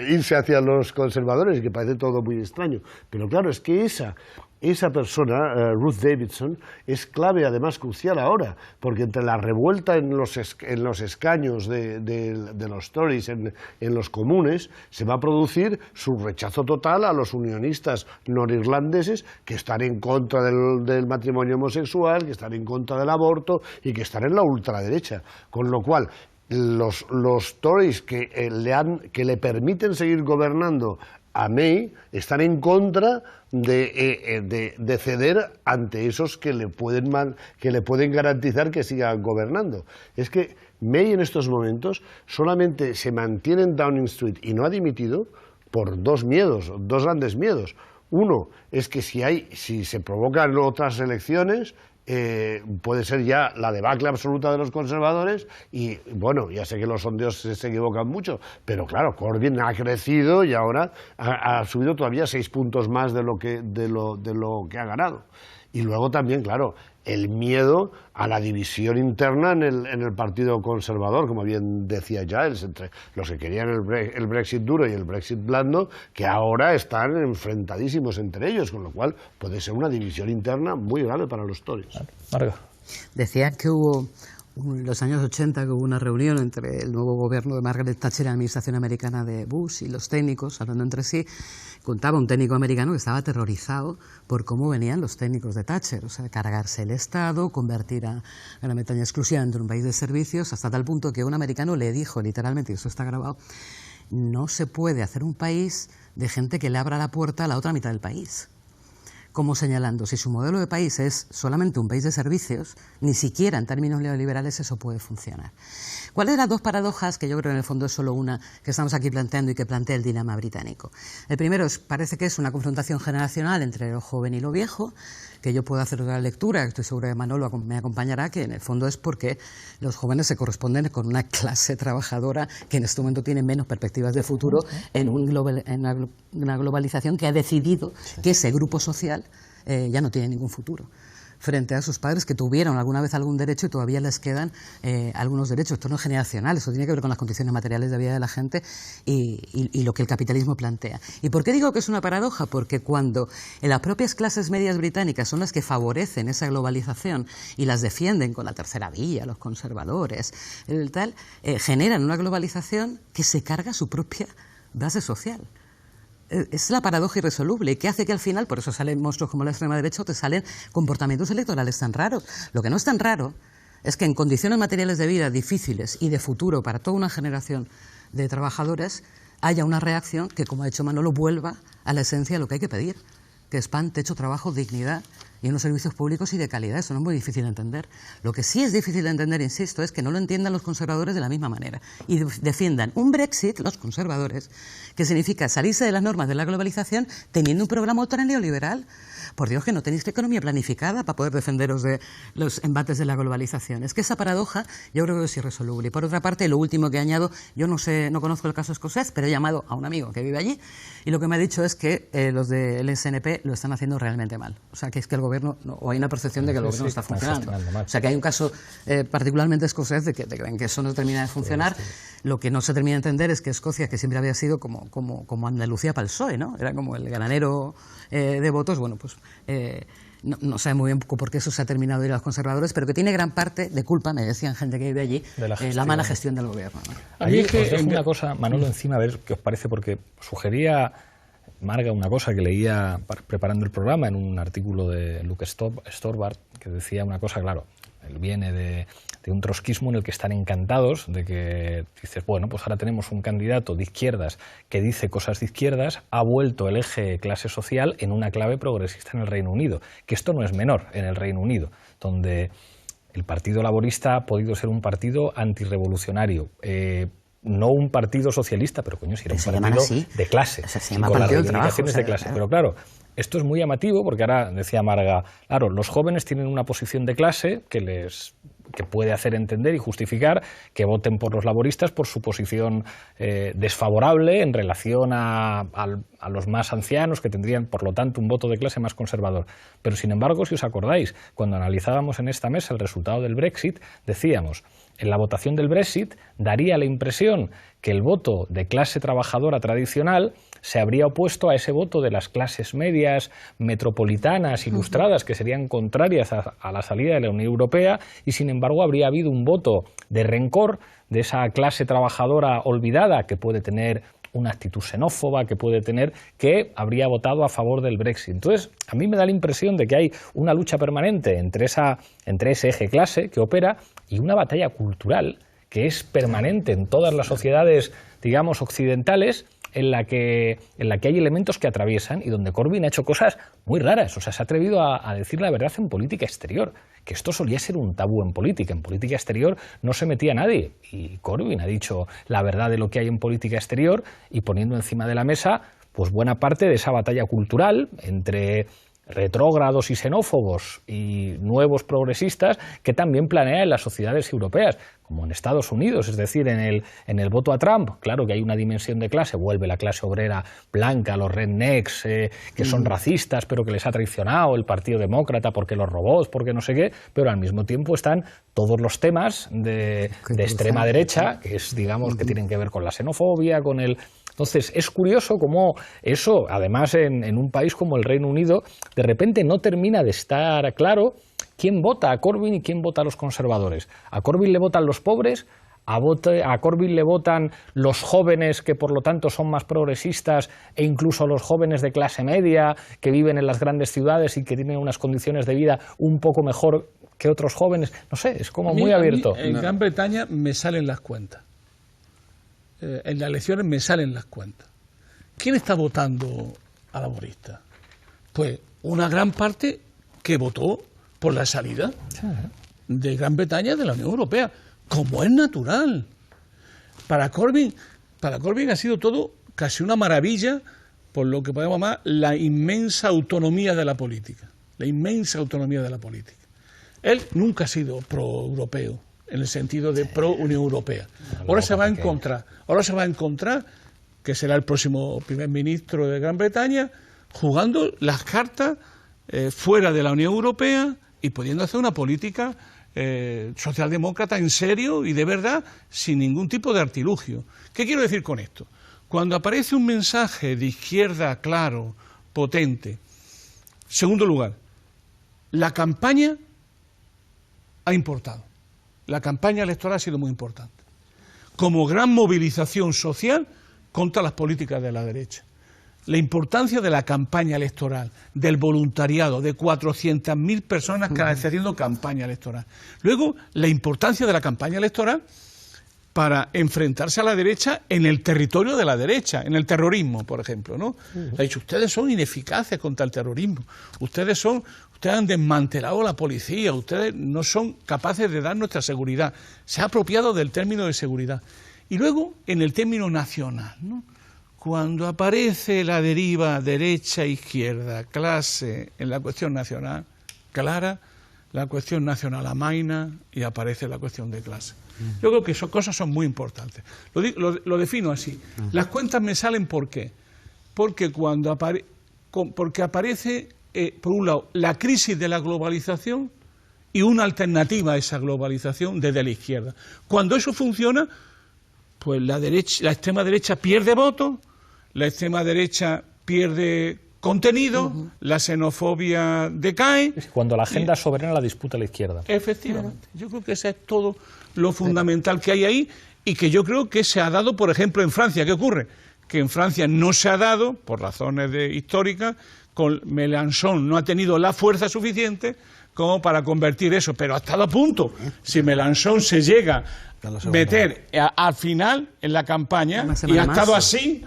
H: irse hacia los conservadores, que parece todo muy extraño. Pero claro, es que esa persona, Ruth Davidson, es clave, además crucial ahora, porque entre la revuelta en los escaños de los Tories en los comunes, se va a producir su rechazo total a los unionistas norirlandeses que están en contra del matrimonio homosexual, que están en contra del aborto y que están en la ultraderecha. Con lo cual, los Tories que le permiten seguir gobernando a May están en contra de ceder ante esos que le pueden garantizar que siga gobernando. Es que May en estos momentos solamente se mantiene en Downing Street y no ha dimitido por dos grandes miedos. Uno es que si se provocan otras elecciones, puede ser ya la debacle absoluta de los conservadores y, bueno, ya sé que los sondeos se equivocan mucho, pero claro, Corbyn ha crecido y ahora ha subido todavía 6 puntos más de lo que ha ganado. Y luego también, claro, el miedo a la división interna en el Partido Conservador, como bien decía Giles, entre los que querían el Brexit duro y el Brexit blando, que ahora están enfrentadísimos entre ellos, con lo cual puede ser una división interna muy grave para los Tories.
A: Marga.
D: Decía que hubo, en los años 80, que hubo una reunión entre el nuevo gobierno de Margaret Thatcher y la administración americana de Bush y los técnicos, hablando entre sí. Contaba un técnico americano que estaba aterrorizado por cómo venían los técnicos de Thatcher, o sea, cargarse el Estado, convertir a Gran Bretaña exclusivamente en un país de servicios, hasta tal punto que un americano le dijo literalmente, y eso está grabado, no se puede hacer un país de gente que le abra la puerta a la otra mitad del país. Como señalando, si su modelo de país es solamente un país de servicios, ni siquiera en términos neoliberales eso puede funcionar. ¿Cuáles eran las dos paradojas, que yo creo que en el fondo es solo una, que estamos aquí planteando y que plantea el dilema británico? El primero parece que es una confrontación generacional entre lo joven y lo viejo, que yo puedo hacer otra lectura, estoy seguro que Manolo me acompañará, que en el fondo es porque los jóvenes se corresponden con una clase trabajadora que en este momento tiene menos perspectivas de futuro en una globalización que ha decidido que ese grupo social ya no tiene ningún futuro frente a sus padres que tuvieron alguna vez algún derecho y todavía les quedan algunos derechos. Esto no es generacional, eso tiene que ver con las condiciones materiales de vida de la gente y lo que el capitalismo plantea. ¿Y por qué digo que es una paradoja? Porque cuando en las propias clases medias británicas son las que favorecen esa globalización y las defienden con la tercera vía, los conservadores, generan una globalización que se carga su propia base social. Es la paradoja irresoluble que hace que al final, por eso salen monstruos como la extrema derecha, te salen comportamientos electorales tan raros. Lo que no es tan raro es que en condiciones materiales de vida difíciles y de futuro para toda una generación de trabajadores haya una reacción que, como ha hecho Manolo, vuelva a la esencia de lo que hay que pedir, que es pan, techo, trabajo, dignidad y unos servicios públicos y de calidad. Eso no es muy difícil de entender. Lo que sí es difícil de entender, insisto, es que no lo entiendan los conservadores de la misma manera y defiendan un Brexit, los conservadores, que significa salirse de las normas de la globalización teniendo un programa ultra neoliberal. Por Dios, que no tenéis economía planificada para poder defenderos de los embates de la globalización. Es que esa paradoja yo creo que es irresoluble. Y por otra parte, lo último que añado, yo no conozco el caso escocés, pero he llamado a un amigo que vive allí y lo que me ha dicho es que los del SNP lo están haciendo realmente mal. O sea, que es que el gobierno, o hay una percepción de que el gobierno no está funcionando. O sea, que hay un caso particularmente escocés de que eso no termina de funcionar. Lo que no se termina de entender es que Escocia, que siempre había sido como Andalucía para el PSOE, ¿no? Era como el granero de votos, bueno, pues no sé muy bien por qué eso se ha terminado de ir a los conservadores, pero que tiene gran parte de culpa, me decían gente que vive allí, de la mala gestión del gobierno, ¿no?
A: Ahí os dejo una cosa, Manolo, encima, a ver qué os parece, porque sugería Marga, una cosa que leía preparando el programa en un artículo de Luke Storbart, que decía una cosa, claro, él viene de un trotskismo en el que están encantados de que dices, bueno, pues ahora tenemos un candidato de izquierdas que dice cosas de izquierdas, ha vuelto el eje clase social en una clave progresista en el Reino Unido, que esto no es menor en el Reino Unido, donde el Partido Laborista ha podido ser un partido antirrevolucionario, no un partido socialista, pero coño, si era un partido de clase, con las reivindicaciones de clase. Pero claro, esto es muy llamativo porque ahora, decía Marga, claro, los jóvenes tienen una posición de clase que puede hacer entender y justificar que voten por los laboristas por su posición desfavorable en relación a los más ancianos, que tendrían, por lo tanto, un voto de clase más conservador. Pero, sin embargo, si os acordáis, cuando analizábamos en esta mesa el resultado del Brexit, decíamos, en la votación del Brexit daría la impresión que el voto de clase trabajadora tradicional se habría opuesto a ese voto de las clases medias, metropolitanas, ilustradas, que serían contrarias a la salida de la Unión Europea, y sin embargo habría habido un voto de rencor de esa clase trabajadora olvidada que puede tener una actitud xenófoba, que habría votado a favor del Brexit. Entonces, a mí me da la impresión de que hay una lucha permanente entre ese eje clase que opera y una batalla cultural que es permanente en todas las sociedades, digamos, occidentales, en la que hay elementos que atraviesan y donde Corbyn ha hecho cosas muy raras. O sea, se ha atrevido a decir la verdad en política exterior, que esto solía ser un tabú en política. En política exterior no se metía nadie y Corbyn ha dicho la verdad de lo que hay en política exterior y poniendo encima de la mesa pues buena parte de esa batalla cultural entre retrógrados y xenófobos y nuevos progresistas que también planea en las sociedades europeas, como en Estados Unidos, es decir, en el voto a Trump. Claro que hay una dimensión de clase, vuelve la clase obrera blanca, los rednecks, que son racistas, pero que les ha traicionado el Partido Demócrata porque los robots, porque no sé qué, pero al mismo tiempo están todos los temas de extrema derecha, que es, digamos, que tienen que ver con la xenofobia, con el... Entonces, es curioso cómo eso, además en un país como el Reino Unido, de repente no termina de estar claro quién vota a Corbyn y quién vota a los conservadores. A Corbyn le votan los pobres, a Corbyn le votan los jóvenes que por lo tanto son más progresistas e incluso los jóvenes de clase media que viven en las grandes ciudades y que tienen unas condiciones de vida un poco mejor que otros jóvenes. No sé, es como muy abierto.
C: En Gran Bretaña me salen las cuentas. En las elecciones me salen las cuentas. ¿Quién está votando a laborista? Pues una gran parte que votó por la salida de Gran Bretaña de la Unión Europea, como es natural. Para Corbyn ha sido todo casi una maravilla por lo que podemos llamar la inmensa autonomía de la política. La inmensa autonomía de la política. Él nunca ha sido pro-europeo, en el sentido de pro-Unión Europea. Ahora se va a encontrar que será el próximo primer ministro de Gran Bretaña jugando las cartas fuera de la Unión Europea y pudiendo hacer una política socialdemócrata en serio y de verdad, sin ningún tipo de artilugio. ¿Qué quiero decir con esto? Cuando aparece un mensaje de izquierda claro, potente, segundo lugar, la campaña ha importado. La campaña electoral ha sido muy importante, como gran movilización social contra las políticas de la derecha. La importancia de la campaña electoral, del voluntariado, de 400.000 personas que están haciendo campaña electoral. Luego, la importancia de la campaña electoral para enfrentarse a la derecha en el territorio de la derecha, en el terrorismo, por ejemplo, ¿no? Ha dicho, ustedes son ineficaces contra el terrorismo, ustedes han desmantelado la policía, ustedes no son capaces de dar nuestra seguridad. Se ha apropiado del término de seguridad. Y luego, en el término nacional, ¿no? Cuando aparece la deriva derecha-izquierda, clase, en la cuestión nacional, clara, la cuestión nacional amaina y aparece la cuestión de clase. Yo creo que esas cosas son muy importantes. Lo defino así. Las cuentas me salen ¿por qué? Porque porque aparece, por un lado, la crisis de la globalización y una alternativa a esa globalización desde la izquierda. Cuando eso funciona, pues la extrema derecha pierde votos, la extrema derecha pierde contenido, la xenofobia decae.
A: Cuando la agenda soberana la disputa la izquierda.
C: Efectivamente. Yo creo que ese es todo lo fundamental que hay ahí y que yo creo que se ha dado, por ejemplo, en Francia. ¿Qué ocurre? que en Francia no se ha dado, por razones históricas, con Mélenchon no ha tenido la fuerza suficiente como para convertir eso, pero ha estado a punto. Si Mélenchon se llega a meter al final en la campaña y ha estado así,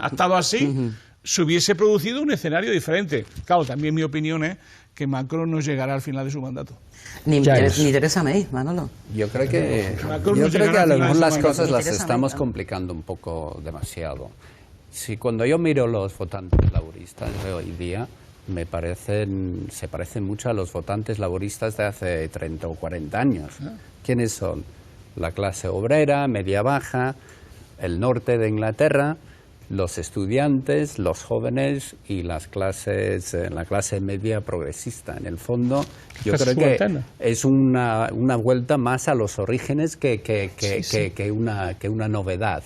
C: se hubiese producido un escenario diferente. Claro, también mi opinión es que Macron no llegará al final de su mandato.
D: Ni Theresa May, Manolo.
E: Yo creo que a lo mejor las cosas las estamos complicando un poco demasiado. Si cuando yo miro los votantes laboristas de hoy día, se parecen mucho a los votantes laboristas de hace 30 o 40 años. ¿Quiénes son? La clase obrera, media-baja, el norte de Inglaterra, los estudiantes, los jóvenes y la clase media progresista. En el fondo, yo creo que es una vuelta más a los orígenes que una novedad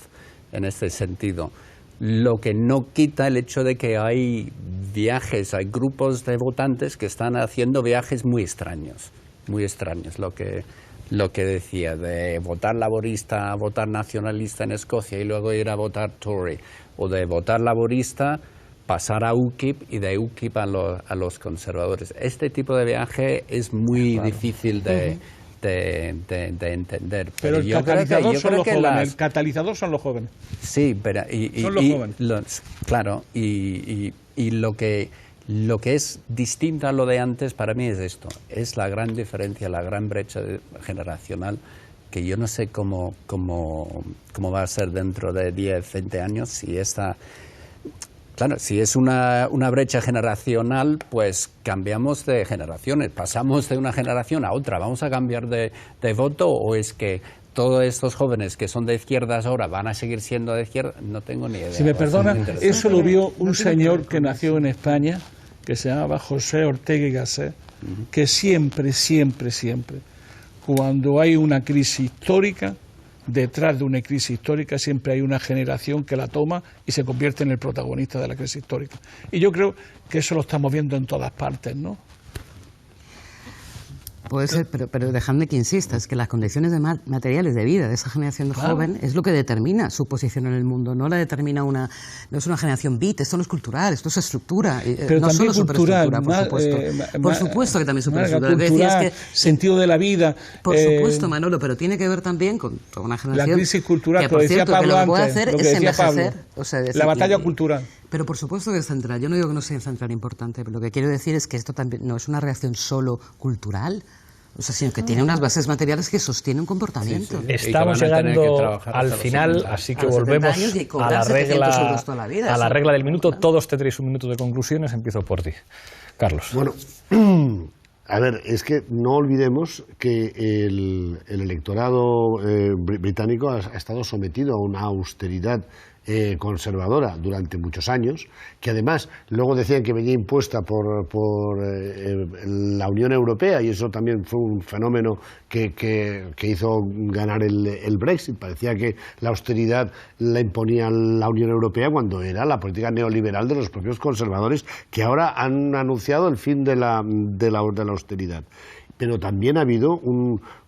E: en este sentido. Lo que no quita el hecho de que hay grupos de votantes que están haciendo viajes muy extraños. Lo que decía, de votar laborista a votar nacionalista en Escocia y luego ir a votar Tory, o de votar laborista, pasar a UKIP y de UKIP a los conservadores. Este tipo de viaje es muy difícil de entender.
C: Pero el catalizador son los jóvenes.
E: Sí, pero
C: son los jóvenes.
E: Claro, y lo que es distinto a lo de antes para mí es esto, es la gran diferencia, la gran brecha generacional, que yo no sé cómo va a ser dentro de 10, 20 años, si es una brecha generacional, pues cambiamos de generaciones, pasamos de una generación a otra, ¿vamos a cambiar de voto o es que todos estos jóvenes que son de izquierdas ahora van a seguir siendo de izquierda? No tengo ni idea.
C: Si me perdona, eso lo vio un señor que nació en España, que se llamaba José Ortega y Gasset, que siempre, cuando hay una crisis histórica, detrás de una crisis histórica siempre hay una generación que la toma y se convierte en el protagonista de la crisis histórica. Y yo creo que eso lo estamos viendo en todas partes, ¿no?
D: Puede ser, pero dejadme que insista, es que las condiciones materiales de vida de esa generación joven es lo que determina su posición en el mundo, no la determina no es una generación bit, esto no es cultural, esto es estructura,
C: pero
D: no
C: solo
D: superestructura, por supuesto. Por supuesto que también superestructura.
C: Cultural, sentido de la vida.
D: Por supuesto, Manolo, pero tiene que ver también con toda una generación.
C: La crisis cultural,
D: que por cierto,
C: Pablo
D: que lo que puede
C: antes,
D: hacer es envejecer. O sea,
C: la batalla cultural.
D: Pero por supuesto que es central. Yo no digo que no sea central importante, pero lo que quiero decir es que esto también no es una reacción solo cultural. O sea, sino que tiene unas bases materiales que sostienen un comportamiento.
A: Estamos llegando al final, así que volvemos a la regla del minuto. Todos tendréis un minuto de conclusiones. Empiezo por ti, Carlos.
H: Bueno, a ver, es que no olvidemos que el electorado británico ha estado sometido a una austeridad conservadora durante muchos años, que además luego decían que venía impuesta por la Unión Europea, y eso también fue un fenómeno que hizo ganar el Brexit. Parecía que la austeridad la imponía la Unión Europea cuando era la política neoliberal de los propios conservadores, que ahora han anunciado el fin de la austeridad. Pero también ha habido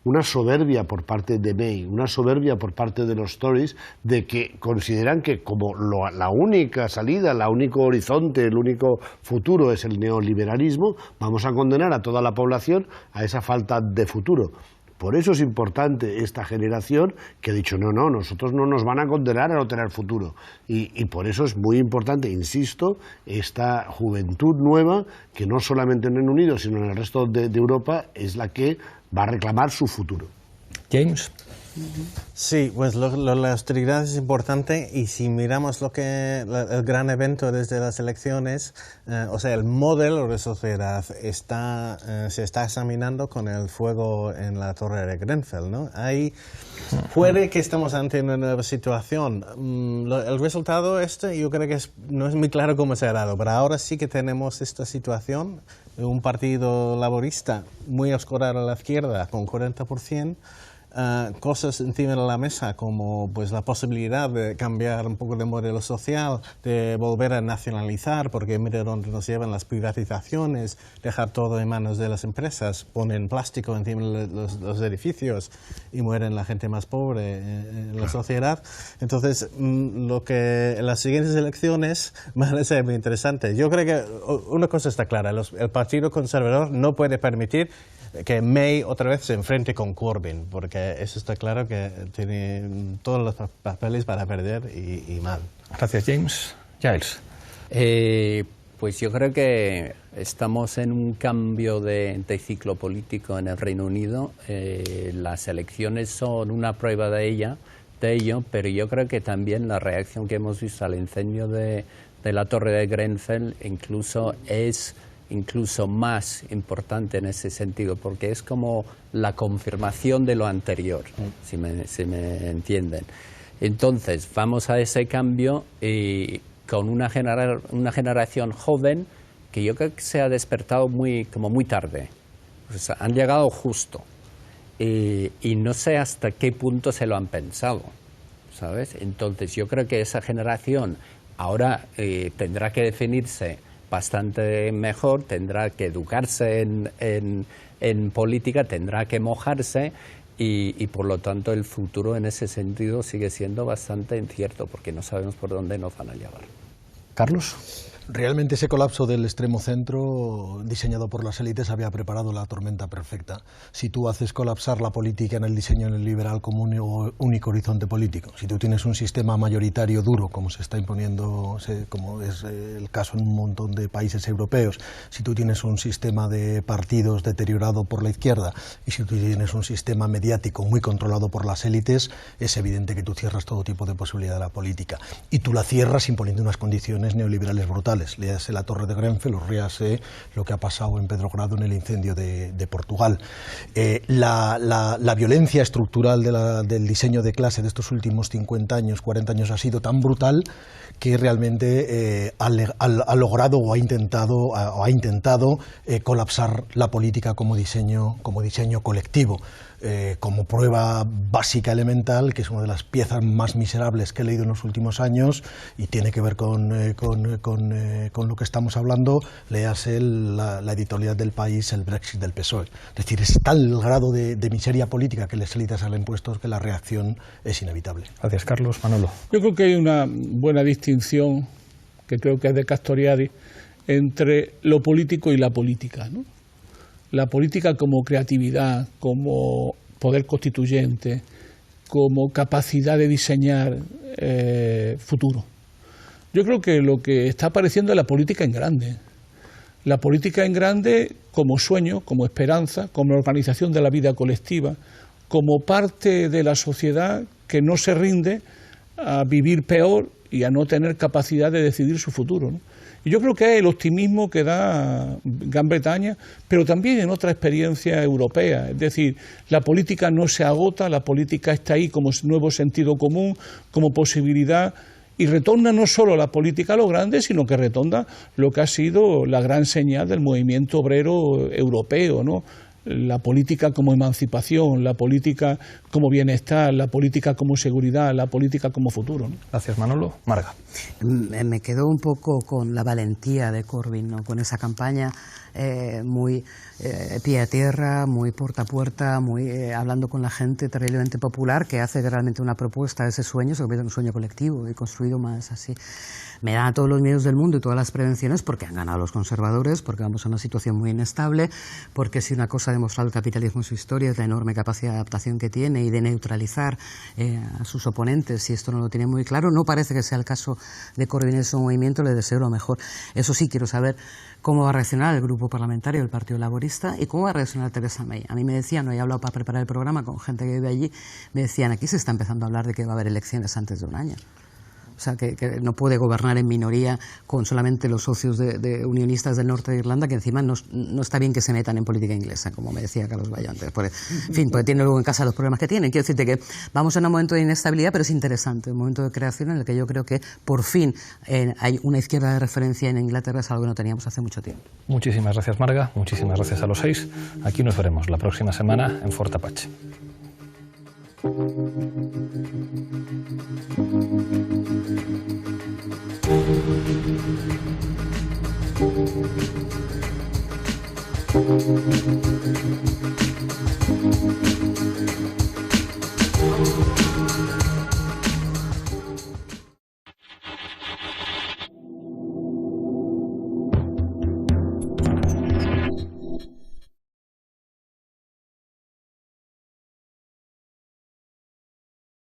H: una soberbia por parte de May, una soberbia por parte de los Tories, de que consideran que como la única salida, el único horizonte, el único futuro es el neoliberalismo, vamos a condenar a toda la población a esa falta de futuro. Por eso es importante esta generación que ha dicho, no, nosotros no nos van a condenar a no tener futuro. Y por eso es muy importante, insisto, esta juventud nueva, que no solamente en Reino Unido, sino en el resto de Europa, es la que va a reclamar su futuro.
A: James.
I: Sí, pues la austeridad es importante, y si miramos el gran evento desde las elecciones, o sea, el modelo de sociedad se está examinando con el fuego en la torre de Grenfell, ¿no? Puede que estemos ante una nueva situación. El resultado yo creo que no es muy claro cómo se ha dado, pero ahora sí que tenemos esta situación, un partido laborista muy oscurado a la izquierda con 40%, cosas encima de la mesa como pues la posibilidad de cambiar un poco de modelo social, de volver a nacionalizar, porque mira dónde nos llevan las privatizaciones, dejar todo en manos de las empresas, ponen plástico encima de los edificios y mueren la gente más pobre en la sociedad. Entonces, las siguientes elecciones van a ser muy interesantes. Yo creo que una cosa está clara, el Partido Conservador no puede permitir que May otra vez se enfrente con Corbyn, porque eso está claro que tiene todos los papeles para perder y mal.
A: Gracias, James. Giles.
E: Pues yo creo que estamos en un cambio de ciclo político en el Reino Unido. Las elecciones son una prueba de ello, pero yo creo que también la reacción que hemos visto al incendio de la Torre de Grenfell es incluso más importante en ese sentido, porque es como la confirmación de lo anterior, si me entienden. Entonces, vamos a ese cambio con una generación joven que yo creo que se ha despertado muy tarde. O sea, han llegado justo. Y no sé hasta qué punto se lo han pensado, ¿sabes? Entonces, yo creo que esa generación ahora tendrá que definirse bastante mejor, tendrá que educarse en política, tendrá que mojarse y por lo tanto el futuro en ese sentido sigue siendo bastante incierto porque no sabemos por dónde nos van a llevar.
A: Carlos.
F: Realmente ese colapso del extremo centro, diseñado por las élites, había preparado la tormenta perfecta. Si tú haces colapsar la política en el diseño neoliberal como un único horizonte político, si tú tienes un sistema mayoritario duro, como se está imponiendo, como es el caso en un montón de países europeos, si tú tienes un sistema de partidos deteriorado por la izquierda y si tú tienes un sistema mediático muy controlado por las élites, es evidente que tú cierras todo tipo de posibilidad de la política. Y tú la cierras imponiendo unas condiciones neoliberales brutales. Léase la Torre de Grenfell o léase lo que ha pasado en Pedrogrado en el incendio de Portugal. La violencia estructural del diseño de clase de estos últimos 50 años, 40 años ha sido tan brutal que realmente ha logrado o ha intentado colapsar la política como diseño colectivo. Como prueba básica elemental, que es una de las piezas más miserables que he leído en los últimos años y tiene que ver con lo que estamos hablando, léase la editorial del País, el Brexit del PSOE. Es decir, es tal el grado de miseria política que las élites han impuesto que la reacción es inevitable.
A: Gracias, Carlos. Manolo.
C: Yo creo que hay una buena distinción, que creo que es de Castoriadis, entre lo político y la política, ¿no? La política como creatividad, como poder constituyente, como capacidad de diseñar futuro. Yo creo que lo que está apareciendo es la política en grande. La política en grande como sueño, como esperanza, como organización de la vida colectiva, como parte de la sociedad que no se rinde a vivir peor y a no tener capacidad de decidir su futuro, ¿no? Y yo creo que es el optimismo que da Gran Bretaña, pero también en otra experiencia europea. Es decir, la política no se agota, la política está ahí como nuevo sentido común, como posibilidad, y retorna no solo la política a lo grande, sino que retorna lo que ha sido la gran señal del movimiento obrero europeo, ¿no? La política como emancipación, la política como bienestar, la política como seguridad, la política como futuro, ¿no?
A: Gracias, Manolo. Marga.
D: Me quedo un poco con la valentía de Corbyn, ¿no? Con esa campaña muy pie a tierra, muy puerta a puerta, muy hablando con la gente, terriblemente popular, que hace realmente una propuesta. Ese sueño se convierte en un sueño colectivo y construido más así. Me dan todos los medios del mundo y todas las prevenciones porque han ganado los conservadores, porque vamos a una situación muy inestable, porque si una cosa ha demostrado el capitalismo en su historia es la enorme capacidad de adaptación que tiene y de neutralizar a sus oponentes, si esto no lo tiene muy claro. No parece que sea el caso de Corbyn en su movimiento, le deseo lo mejor. Eso sí, quiero saber cómo va a reaccionar el grupo parlamentario del Partido Laborista y cómo va a reaccionar Theresa May. A mí me decían, no he hablado para preparar el programa con gente que vive allí, me decían, aquí se está empezando a hablar de que va a haber elecciones antes de un año. O sea, que no puede gobernar en minoría con solamente los socios de unionistas del norte de Irlanda, que encima no está bien que se metan en política inglesa, como me decía Carlos Bayo antes. En fin, porque tiene luego en casa los problemas que tienen. Quiero decirte que vamos en un momento de inestabilidad, pero es interesante, un momento de creación en el que yo creo que por fin hay una izquierda de referencia en Inglaterra, es algo que no teníamos hace mucho tiempo.
A: Muchísimas gracias, Marga. Muchísimas gracias a los 6. Aquí nos veremos la próxima semana en Fort Apache.
P: you.